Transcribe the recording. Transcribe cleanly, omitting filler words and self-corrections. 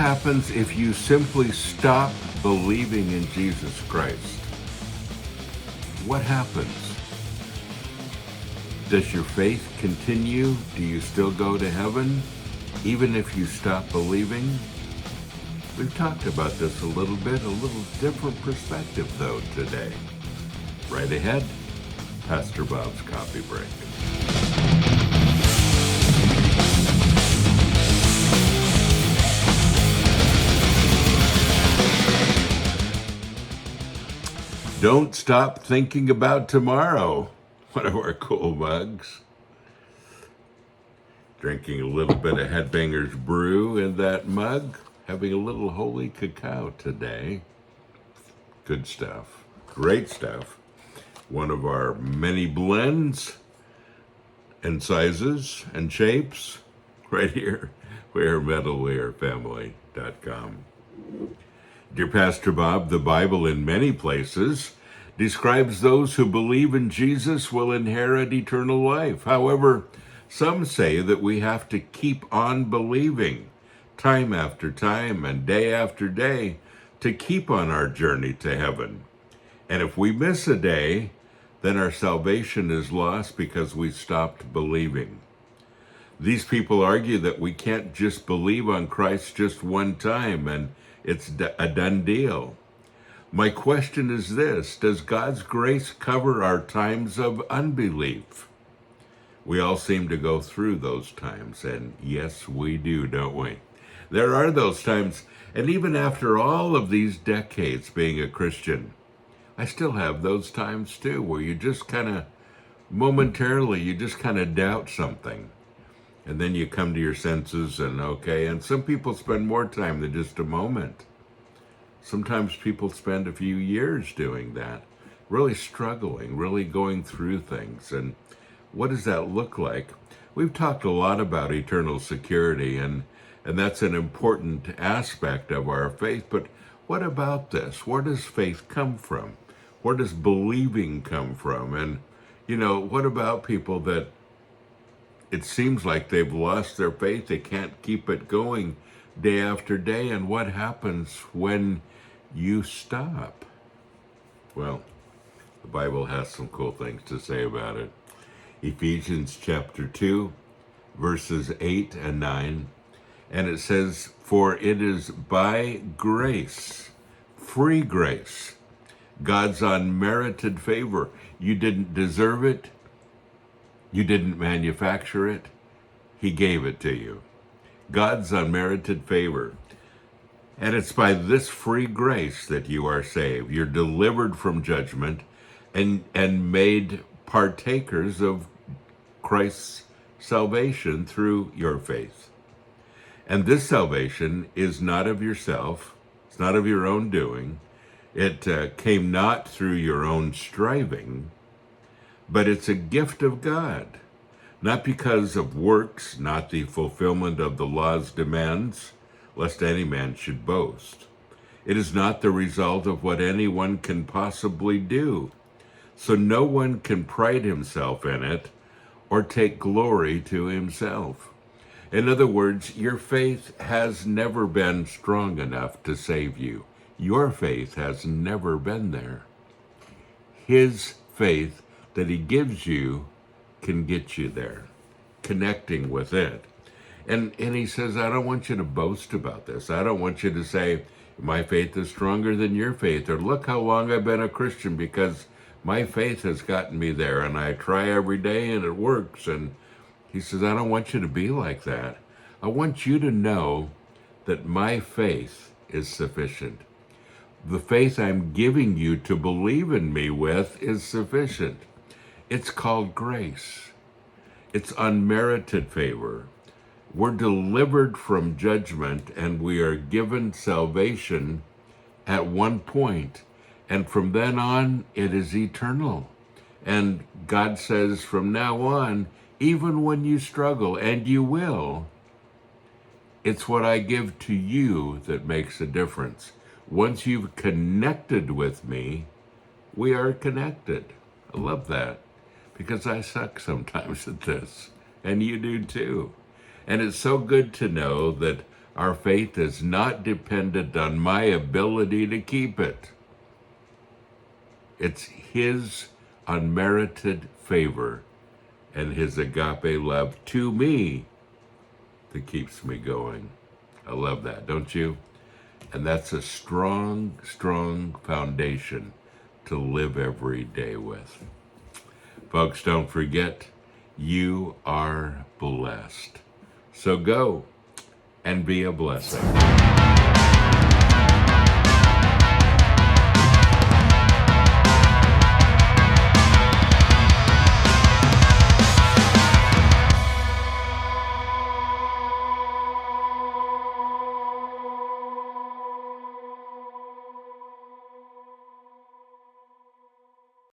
happens if you simply stop believing in Jesus Christ? What happens? Does your faith continue? Do you still go to heaven, even if you stop believing? We've talked about this a little bit, a little different perspective, though, today. Right ahead, Pastor Bob's Coffee Break. Don't stop thinking about tomorrow. One of our cool mugs. Drinking a little bit of HEADBANGERS brew in that mug. Having a little holy cacao today. Good stuff. Great stuff. One of our many blends and sizes and shapes right here. We're metalwearfamily.com. Dear Pastor Bob, the Bible in many places describes those who believe in Jesus will inherit eternal life. However, some say that we have to keep on believing time after time and day after day to keep on our journey to heaven. And if we miss a day, then our salvation is lost because we stopped believing. These people argue that we can't just believe on Christ just one time and it's a done deal. My question is this: does God's grace cover our times of unbelief? We all seem to go through those times, and yes, we do, don't we? There are those times, and even after all of these decades being a Christian, I still have those times too, where you just kind of, momentarily, you just kind of doubt something. And then you come to your senses and some people spend more time than just a moment. Sometimes people spend a few years doing that, really struggling, really going through things. And what does that look like? We've talked a lot about eternal security, and that's an important aspect of our faith. But what about this? Where does faith come from? Where does believing come from? And, what about people that it seems like they've lost their faith, they can't keep it going day after day, and what happens when you stop? Well, the Bible has some cool things to say about it. Ephesians chapter 2, verses 8 and 9, and it says, "For it is by grace, free grace, God's unmerited favor. You didn't deserve it. You didn't manufacture it. He gave it to you. God's unmerited favor. And it's by this free grace that you are saved. You're delivered from judgment and made partakers of Christ's salvation through your faith. And this salvation is not of yourself. It's not of your own doing. It came not through your own striving, but it's a gift of God, not because of works, not the fulfillment of the law's demands, lest any man should boast. It is not the result of what anyone can possibly do, so no one can pride himself in it or take glory to himself. In other words, your faith has never been strong enough to save you. Your faith has never been there. His faith that he gives you can get you there, connecting with it. And he says, I don't want you to boast about this. I don't want you to say, my faith is stronger than your faith, or look how long I've been a Christian because my faith has gotten me there and I try every day and it works. And he says, I don't want you to be like that. I want you to know that my faith is sufficient. The faith I'm giving you to believe in me with is sufficient. It's called grace. It's unmerited favor. We're delivered from judgment and we are given salvation at one point. And from then on, it is eternal. And God says from now on, even when you struggle, and you will, it's what I give to you that makes a difference. Once you've connected with me, we are connected. I love that because I suck sometimes at this, and you do too. And it's so good to know that Our faith is not dependent on my ability to keep it. It's his unmerited favor and his agape love to me that keeps me going. I love that, don't you? And that's a strong, strong foundation to live every day with. Folks, don't forget, you are blessed. So go and be a blessing.